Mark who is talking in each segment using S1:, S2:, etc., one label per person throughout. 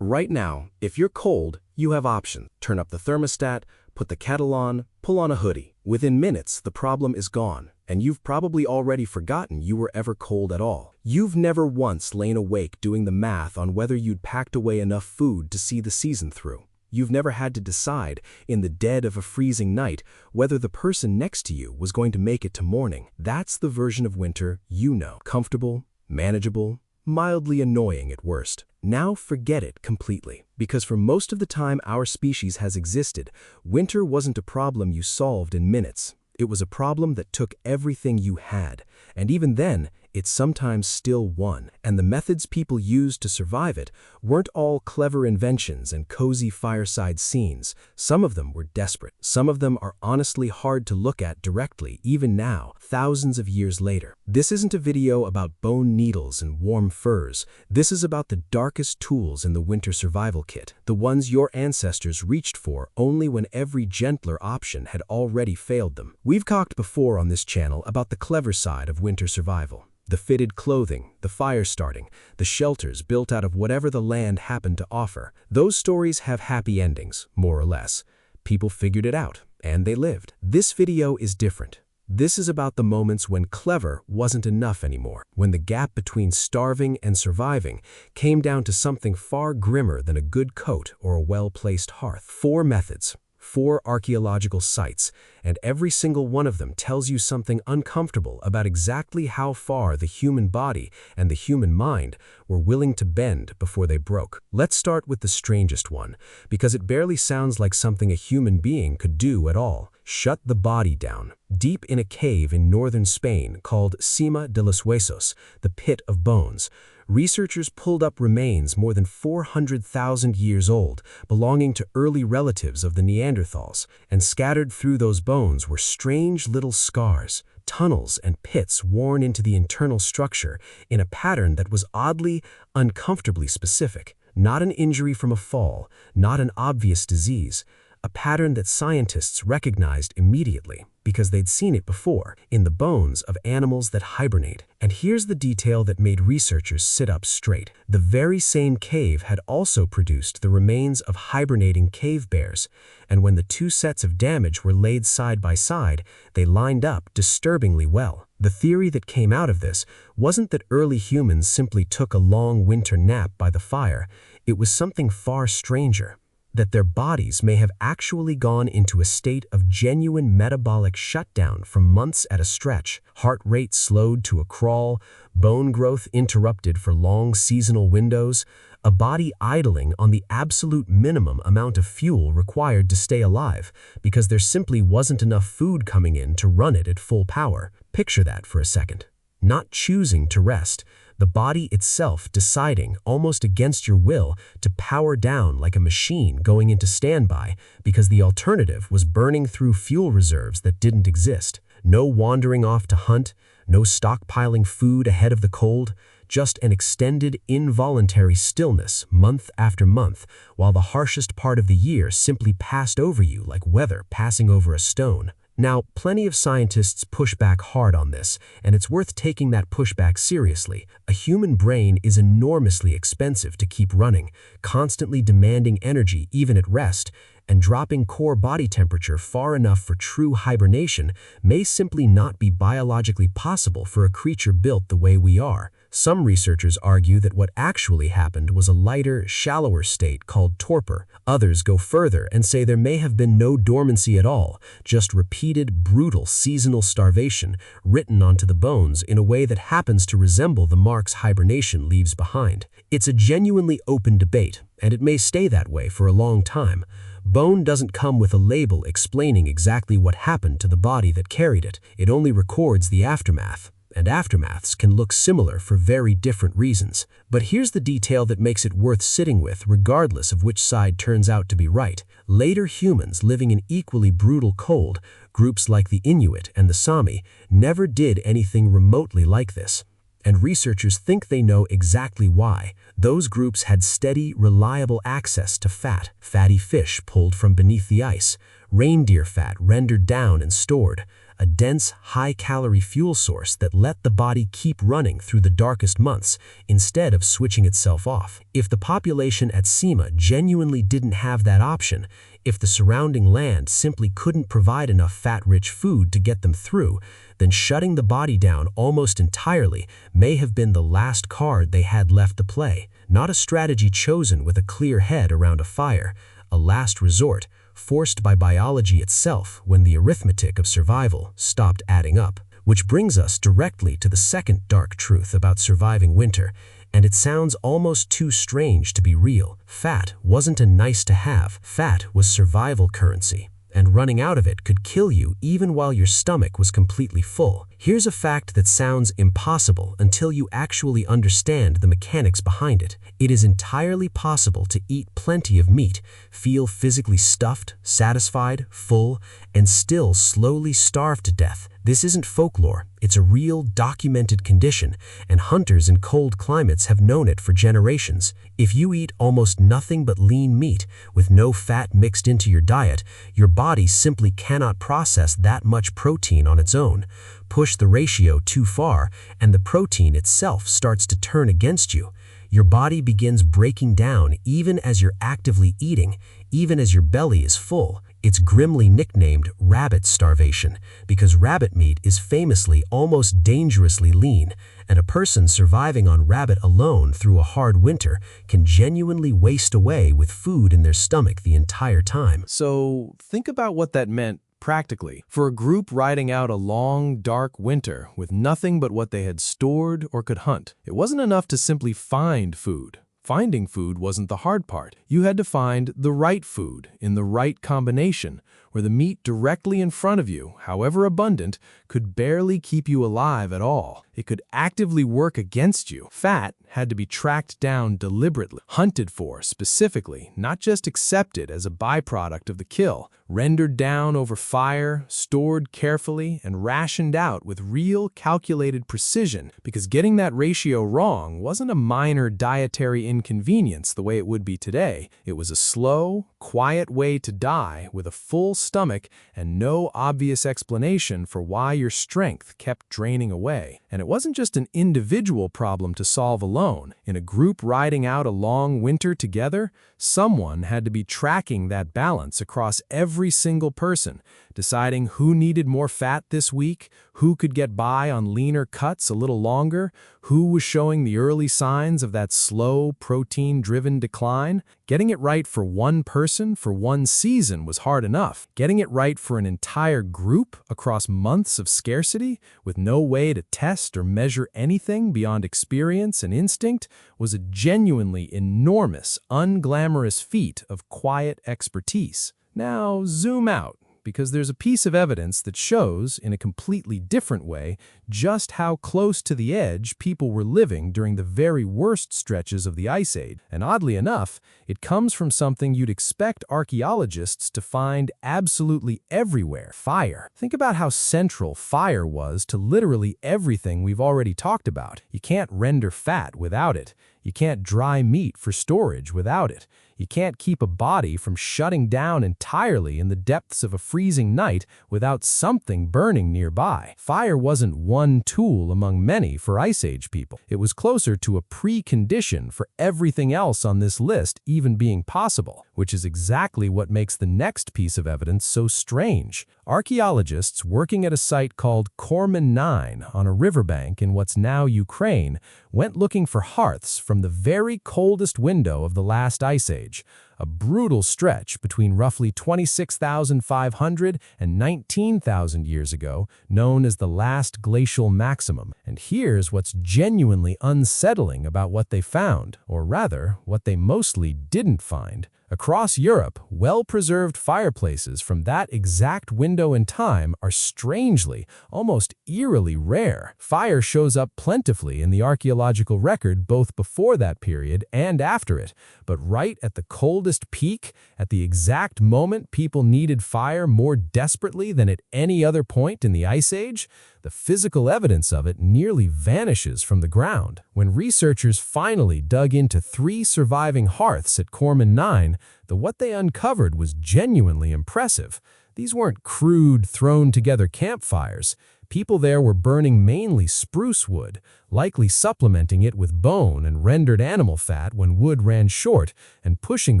S1: Right now, if you're cold, you have options. Turn up the thermostat, put the kettle on, pull on a hoodie. Within minutes, the problem is gone, and you've probably already forgotten you were ever cold at all. You've never once lain awake doing the math on whether you'd packed away enough food to see the season through. You've never had to decide, in the dead of a freezing night, whether the person next to you was going to make it to morning. That's the version of winter you know. Comfortable, manageable, mildly annoying at worst. Now forget it completely, because for most of the time our species has existed, winter wasn't a problem you solved in minutes. It was a problem that took everything you had, and even then, it sometimes still won. And the methods people used to survive it weren't all clever inventions and cozy fireside scenes. Some of them were desperate. Some of them are honestly hard to look at directly, even now, thousands of years later. This isn't a video about bone needles and warm furs. This is about the darkest tools in the winter survival kit, the ones your ancestors reached for only when every gentler option had already failed them. We've talked before on this channel about the clever side of winter survival. The fitted clothing, the fire starting, the shelters built out of whatever the land happened to offer. Those stories have happy endings, more or less. People figured it out, and they lived. This video is different. This is about the moments when clever wasn't enough anymore, when the gap between starving and surviving came down to something far grimmer than a good coat or a well-placed hearth. 4 methods. 4 archaeological sites, and every single one of them tells you something uncomfortable about exactly how far the human body and the human mind were willing to bend before they broke. Let's start with the strangest one, because it barely sounds like something a human being could do at all. Shut the body down. Deep in a cave in northern Spain called Cima de los Huesos, the Pit of Bones, researchers pulled up remains more than 400,000 years old, belonging to early relatives of the Neanderthals, and scattered through those bones were strange little scars, tunnels and pits worn into the internal structure in a pattern that was oddly, uncomfortably specific. Not an injury from a fall, not an obvious disease, a pattern that scientists recognized immediately because they'd seen it before in the bones of animals that hibernate. And here's the detail that made researchers sit up straight. The very same cave had also produced the remains of hibernating cave bears, and when the 2 sets of damage were laid side by side, they lined up disturbingly well. The theory that came out of this wasn't that early humans simply took a long winter nap by the fire. It was something far stranger, that their bodies may have actually gone into a state of genuine metabolic shutdown for months at a stretch, heart rate slowed to a crawl, bone growth interrupted for long seasonal windows, a body idling on the absolute minimum amount of fuel required to stay alive because there simply wasn't enough food coming in to run it at full power. Picture that for a second. Not choosing to rest, the body itself deciding, almost against your will, to power down like a machine going into standby because the alternative was burning through fuel reserves that didn't exist. No wandering off to hunt, no stockpiling food ahead of the cold, just an extended, involuntary stillness month after month, while the harshest part of the year simply passed over you like weather passing over a stone. Now, plenty of scientists push back hard on this, and it's worth taking that pushback seriously. A human brain is enormously expensive to keep running, constantly demanding energy even at rest, and dropping core body temperature far enough for true hibernation may simply not be biologically possible for a creature built the way we are. Some researchers argue that what actually happened was a lighter, shallower state called torpor. Others go further and say there may have been no dormancy at all, just repeated, brutal seasonal starvation written onto the bones in a way that happens to resemble the marks hibernation leaves behind. It's a genuinely open debate, and it may stay that way for a long time. Bone doesn't come with a label explaining exactly what happened to the body that carried it. It only records the aftermath. And aftermaths can look similar for very different reasons. But here's the detail that makes it worth sitting with regardless of which side turns out to be right. Later humans living in equally brutal cold, groups like the Inuit and the Sami, never did anything remotely like this. And researchers think they know exactly why. Those groups had steady, reliable access to fat, fatty fish pulled from beneath the ice, reindeer fat rendered down and stored,
S2: a dense, high-calorie fuel source that let the body keep running through the darkest months instead of switching itself off. If the population at Sima genuinely didn't have that option, if the surrounding land simply couldn't provide enough fat-rich food to get them through, then shutting the body down almost entirely may have been the last card they had left to play. Not a strategy chosen with a clear head around a fire, a last resort, forced by biology itself when the arithmetic of survival stopped adding up. Which brings us directly to the second dark truth about surviving winter, and it sounds almost too strange to be real. Fat wasn't a nice-to-have. Fat was survival currency, and running out of it could kill you even while your stomach was completely full. Here's a fact that sounds impossible until you actually understand the mechanics behind it. It is entirely possible to eat plenty of meat, feel physically stuffed, satisfied, full, and still slowly starve to death. This isn't folklore, it's a real documented condition, and hunters in cold climates have known it for generations. If you eat almost nothing but lean meat, with no fat mixed into your diet, your body simply cannot process that much protein on its own. Push the ratio too far, and the protein itself starts to turn against you. Your body begins breaking down even as you're actively eating, even as your belly is full. It's grimly nicknamed rabbit starvation because rabbit meat is famously almost dangerously lean, and a person surviving on rabbit alone through a hard winter can genuinely waste away with food in their stomach the entire time.
S1: So think about what that meant practically. For a group riding out a long, dark winter with nothing but what they had stored or could hunt, it wasn't enough to simply find food. Finding food wasn't the hard part. You had to find the right food in the right combination, where the meat directly in front of you, however abundant, could barely keep you alive at all. It could actively work against you. Fat had to be tracked down deliberately, hunted for specifically, not just accepted as a byproduct of the kill, rendered down over fire, stored carefully, and rationed out with real calculated precision, because getting that ratio wrong wasn't a minor dietary inconvenience the way it would be today. It was a slow, quiet way to die with a full stomach and no obvious explanation for why your strength kept draining away. And it wasn't just an individual problem to solve alone. In a group riding out a long winter together, someone had to be tracking that balance across every single person, deciding who needed more fat this week, who could get by on leaner cuts a little longer, who was showing the early signs of that slow, protein-driven decline. Getting it right for one person for one season was hard enough. Getting it right for an entire group across months of scarcity, with no way to test or measure anything beyond experience and instinct, was a genuinely enormous, unglamorous feat of quiet expertise. Now, zoom out, because there's a piece of evidence that shows, in a completely different way, just how close to the edge people were living during the very worst stretches of the Ice Age. And oddly enough, it comes from something you'd expect archaeologists to find absolutely everywhere: fire. Think about how central fire was to literally everything we've already talked about. You can't render fat without it. You can't dry meat for storage without it. You can't keep a body from shutting down entirely in the depths of a freezing night without something burning nearby. Fire wasn't one tool among many for Ice Age people. It was closer to a precondition for everything else on this list even being possible, which is exactly what makes the next piece of evidence so strange. Archaeologists working at a site called Korman 9 on a riverbank in what's now Ukraine went looking for hearths from the very coldest window of the last Ice Age, a brutal stretch between roughly 26,500 and 19,000 years ago, known as the last glacial maximum. And here's what's genuinely unsettling about what they found, or rather, what they mostly didn't find. Across Europe, well-preserved fireplaces from that exact window in time are strangely, almost eerily rare. Fire shows up plentifully in the archaeological record both before that period and after it, but right at the coldest peak, at the exact moment people needed fire more desperately than at any other point in the Ice Age, the physical evidence of it nearly vanishes from the ground. When researchers finally dug into 3 surviving hearths at Korman 9, what they uncovered was genuinely impressive.
S2: These weren't crude, thrown-together campfires. People there were burning mainly spruce wood, likely supplementing it with bone and rendered animal fat when wood ran short, and pushing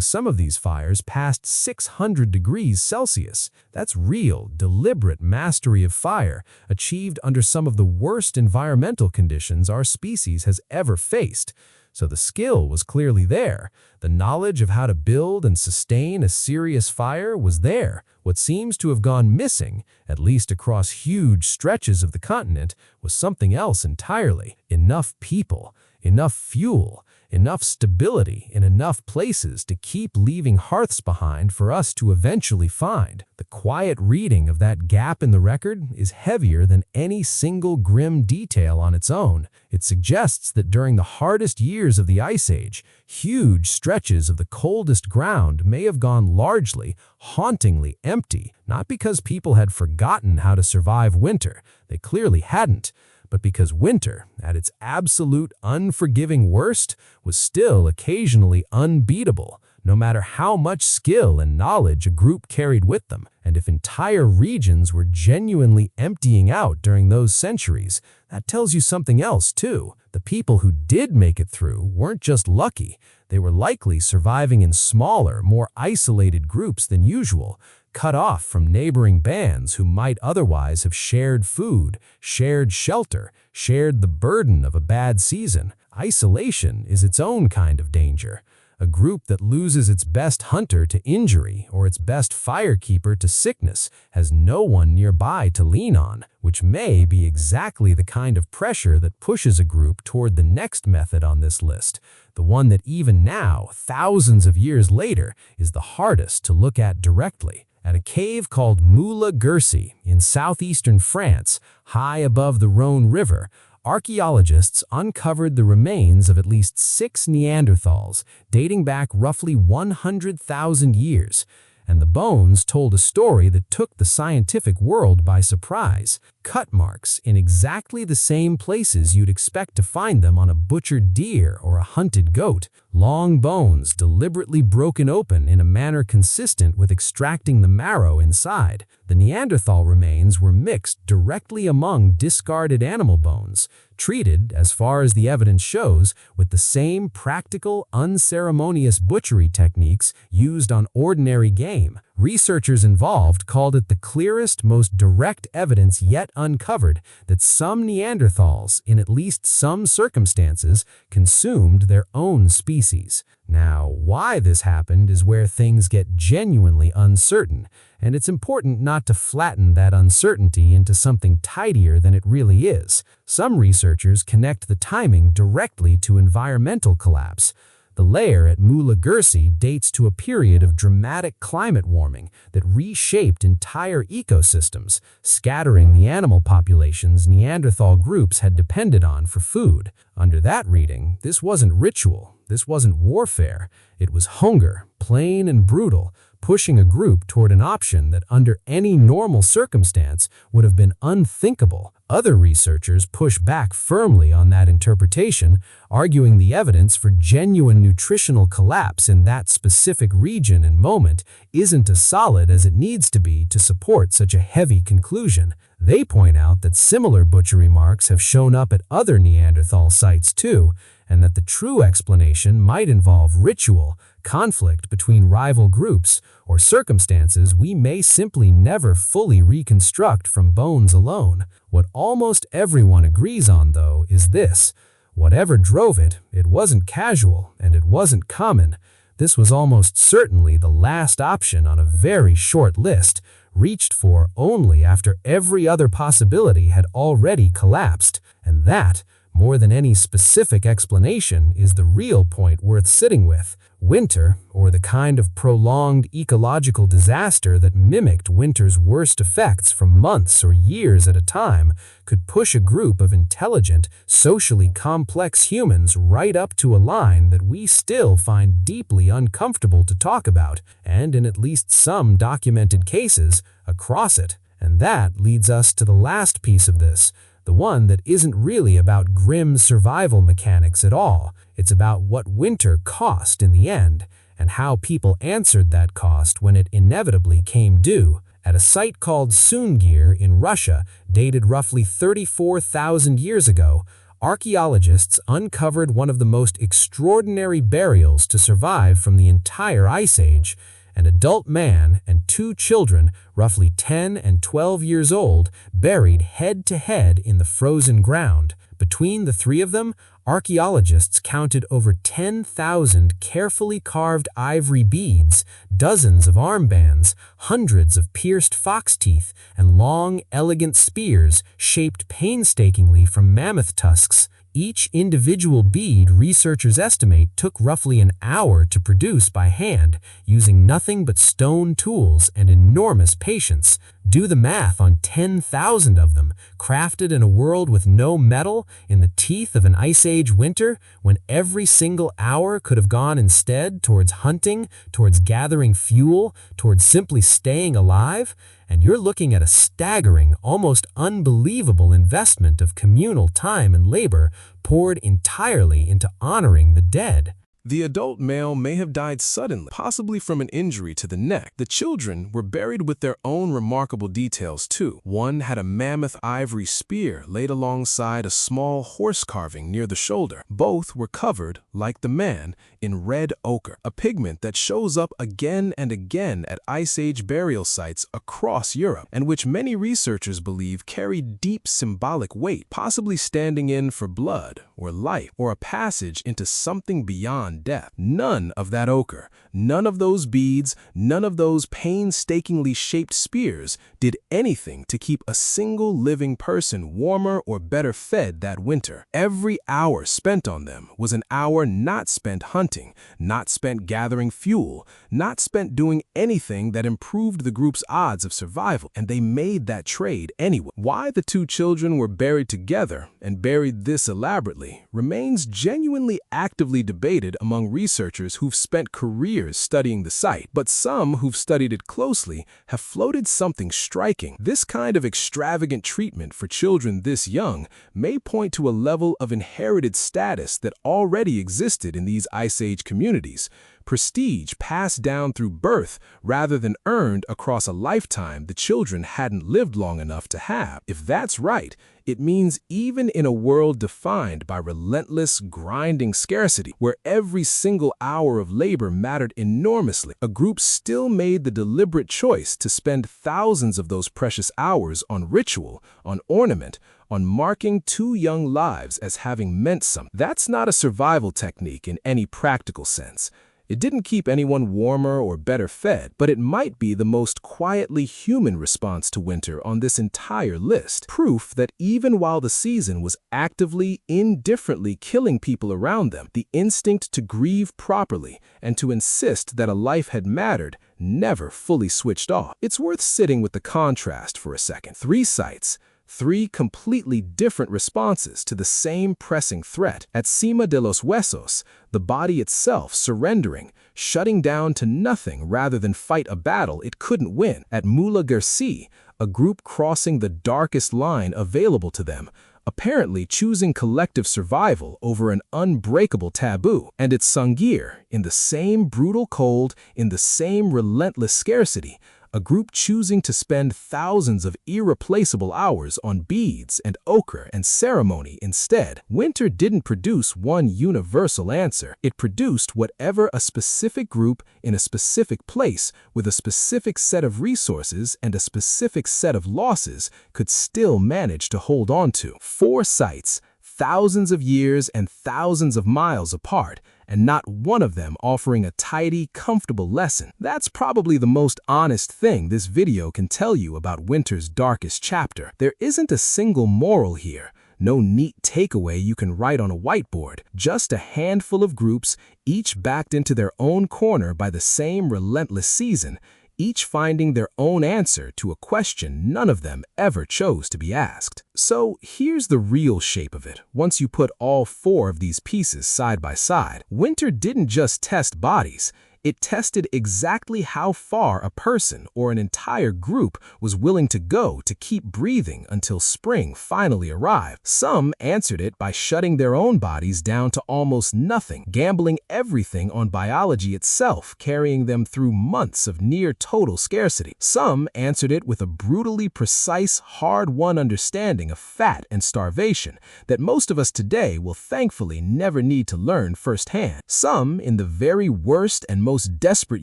S2: some of these fires past 600 degrees Celsius. That's real, deliberate mastery of fire, achieved under some of the worst environmental conditions our species has ever faced. So the skill was clearly there. The knowledge of how to build and sustain a serious fire was there. What seems to have gone missing, at least across huge stretches of the continent, was something else entirely. Enough people, enough fuel, enough stability in enough places to keep leaving hearths behind for us to eventually find. The quiet reading of that gap in the record is heavier than any single grim detail on its own. It suggests that during the hardest years of the Ice Age, huge stretches of the coldest ground may have gone largely, hauntingly empty, not because people had forgotten how to survive winter. They clearly hadn't. But because winter, at its absolute unforgiving worst, was still occasionally unbeatable, no matter how much skill and knowledge a group carried with them. And if entire regions were genuinely emptying out during those centuries, that tells you something else too. The people who did make it through weren't just lucky. They were likely surviving in smaller, more isolated groups than usual, cut off from neighboring bands who might otherwise have shared food, shared shelter, shared the burden of a bad season. Isolation is its own kind of danger. A group that loses its best hunter to injury or its best firekeeper to sickness has no one nearby to lean on, which may be exactly the kind of pressure that pushes a group toward the next method on this list, the one that even now, thousands of years later, is the hardest to look at directly. At a cave called Moula-Guercy in southeastern France, high above the Rhone River, archaeologists uncovered the remains of at least 6 Neanderthals, dating back roughly 100,000 years. And the bones told a story that took the scientific world by surprise. Cut marks in exactly the same places you'd expect to find them on a butchered deer or a hunted goat. Long bones deliberately broken open in a manner consistent with extracting the marrow inside. The Neanderthal remains were mixed directly among discarded animal bones, treated, as far as the evidence shows, with the same practical, unceremonious butchery techniques used on ordinary game. Researchers involved called it the clearest, most direct evidence yet uncovered that some Neanderthals, in at least some circumstances, consumed their own species. Now, why this happened is where things get genuinely uncertain, and it's important not to flatten that uncertainty into something tidier than it really is. Some researchers connect the timing directly to environmental collapse. The layer at Moula-Guercy dates to a period of dramatic climate warming that reshaped entire ecosystems, scattering the animal populations Neanderthal groups had depended on for food. Under that reading, this wasn't ritual, this wasn't warfare, it was hunger, plain and brutal, pushing a group toward an option that under any normal circumstance would have been unthinkable. Other researchers push back firmly on that interpretation, arguing the evidence for genuine nutritional collapse in that specific region and moment isn't as solid as it needs to be to support such a heavy conclusion. They point out that similar butchery marks have shown up at other Neanderthal sites too, and that the true explanation might involve ritual, conflict between rival groups, or circumstances we may simply never fully reconstruct from bones alone. What almost everyone agrees on, though, is this. Whatever drove it, it wasn't casual and it wasn't common. This was almost certainly the last option on a very short list, reached for only after every other possibility had already collapsed. And that, more than any specific explanation, is the real point worth sitting with. Winter, or the kind of prolonged ecological disaster that mimicked winter's worst effects for months or years at a time, could push a group of intelligent, socially complex humans right up to a line that we still find deeply uncomfortable to talk about, and in at least some documented cases, across it. And that leads us to the last piece of this, the one that isn't really about grim survival mechanics at all. It's about what winter cost in the end, and how people answered that cost when it inevitably came due. At a site called Sungir in Russia, dated roughly 34,000 years ago, archaeologists uncovered one of the most extraordinary burials to survive from the entire Ice Age. An adult man and two children, roughly 10 and 12 years old, buried head to head in the frozen ground. Between the three of them, archaeologists counted over 10,000 carefully carved ivory beads, dozens of armbands, hundreds of pierced fox teeth, and long, elegant spears shaped painstakingly from mammoth tusks. Each individual bead, researchers estimate, took roughly an hour to produce by hand, using nothing but stone tools and enormous patience. Do the math on 10,000 of them, crafted in a world with no metal, in the teeth of an Ice Age winter, when every single hour could have gone instead towards hunting, towards gathering fuel, towards simply staying alive. And you're looking at a staggering, almost unbelievable investment of communal time and labor poured entirely into honoring the dead.
S1: The adult male may have died suddenly, possibly from an injury to the neck. The children were buried with their own remarkable details too. One had a mammoth ivory spear laid alongside a small horse carving near the shoulder. Both were covered, like the man, in red ochre, a pigment that shows up again and again at Ice Age burial sites across Europe, and which many researchers believe carried deep symbolic weight, possibly standing in for blood or life, or a passage into something beyond death. None of that ochre, none of those beads, none of those painstakingly shaped spears did anything to keep a single living person warmer or better fed that winter. Every hour spent on them was an hour not spent hunting, not spent gathering fuel, not spent doing anything that improved the group's odds of survival, and they made that trade anyway. Why the two children were buried together, and buried this elaborately, remains genuinely actively debated among researchers who've spent careers studying the site, but some who've studied it closely have floated something striking. This kind of extravagant treatment for children this young may point to a level of inherited status that already existed in these Ice Age communities, prestige passed down through birth rather than earned across a lifetime the children hadn't lived long enough to have. If that's right, it means even in a world defined by relentless, grinding scarcity, where every single hour of labor mattered enormously, a group still made the deliberate choice to spend thousands of those precious hours on ritual, on ornament, on marking two young lives as having meant something. That's not a survival technique in any practical sense. It didn't keep anyone warmer or better fed, but it might be the most quietly human response to winter on this entire list. Proof that even while the season was actively, indifferently killing people around them, the instinct to grieve properly and to insist that a life had mattered never fully switched off. It's worth sitting with the contrast for a second. Three sites, three completely different responses to the same pressing threat. At Cima de los Huesos, the body itself surrendering, shutting down to nothing rather than fight a battle it couldn't win. At Moula-Guercy, a group crossing the darkest line available to them, apparently choosing collective survival over an unbreakable taboo. And at Sungir, in the same brutal cold, in the same relentless scarcity, a group choosing to spend thousands of irreplaceable hours on beads and ochre and ceremony instead. Winter didn't produce one universal answer. It produced whatever a specific group in a specific place with a specific set of resources and a specific set of losses could still manage to hold on to. Four sites, thousands of years and thousands of miles apart, and not one of them offering a tidy, comfortable lesson. That's probably the most honest thing this video can tell you about winter's darkest chapter. There isn't a single moral here, no neat takeaway you can write on a whiteboard, just a handful of groups, each backed into their own corner by the same relentless season, each finding their own answer to a question none of them ever chose to be asked. So here's the real shape of it. Once you put all four of these pieces side by side, winter didn't just test bodies, It tested exactly how far a person or an entire group was willing to go to keep breathing until spring finally arrived. Some answered it by shutting their own bodies down to almost nothing, gambling everything on biology itself, carrying them through months of near total scarcity. Some answered it with a brutally precise, hard-won understanding of fat and starvation that most of us today will thankfully never need to learn firsthand. Some, in the very worst and most desperate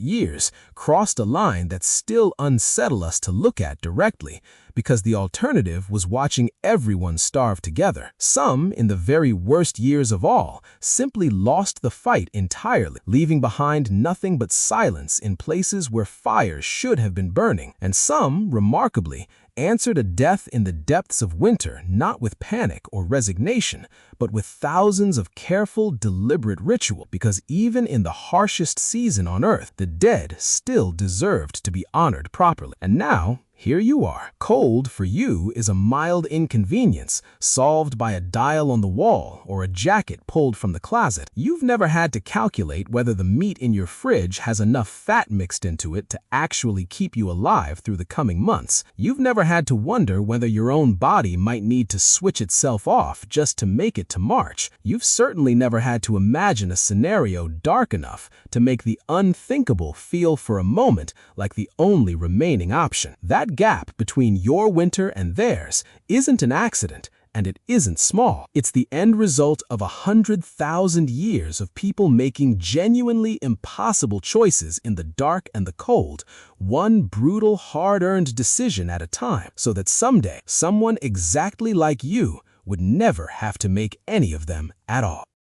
S1: years, crossed a line that still unsettled us to look at directly, because the alternative was watching everyone starve together. Some, in the very worst years of all, simply lost the fight entirely, leaving behind nothing but silence in places where fires should have been burning. And some, remarkably, answered a death in the depths of winter not with panic or resignation, but with thousands of careful, deliberate ritual, because even in the harshest season on Earth, the dead still deserved to be honored properly. And now, here you are. Cold, for you, is a mild inconvenience solved by a dial on the wall or a jacket pulled from the closet. You've never had to calculate whether the meat in your fridge has enough fat mixed into it to actually keep you alive through the coming months. You've never had to wonder whether your own body might need to switch itself off just to make it to March. You've certainly never had to imagine a scenario dark enough to make the unthinkable feel for a moment like the only remaining option. That gap between your winter and theirs isn't an accident, and it isn't small. It's the end result of 100,000 years of people making genuinely impossible choices in the dark and the cold, one brutal, hard-earned decision at a time, so that someday someone exactly like you would never have to make any of them at all.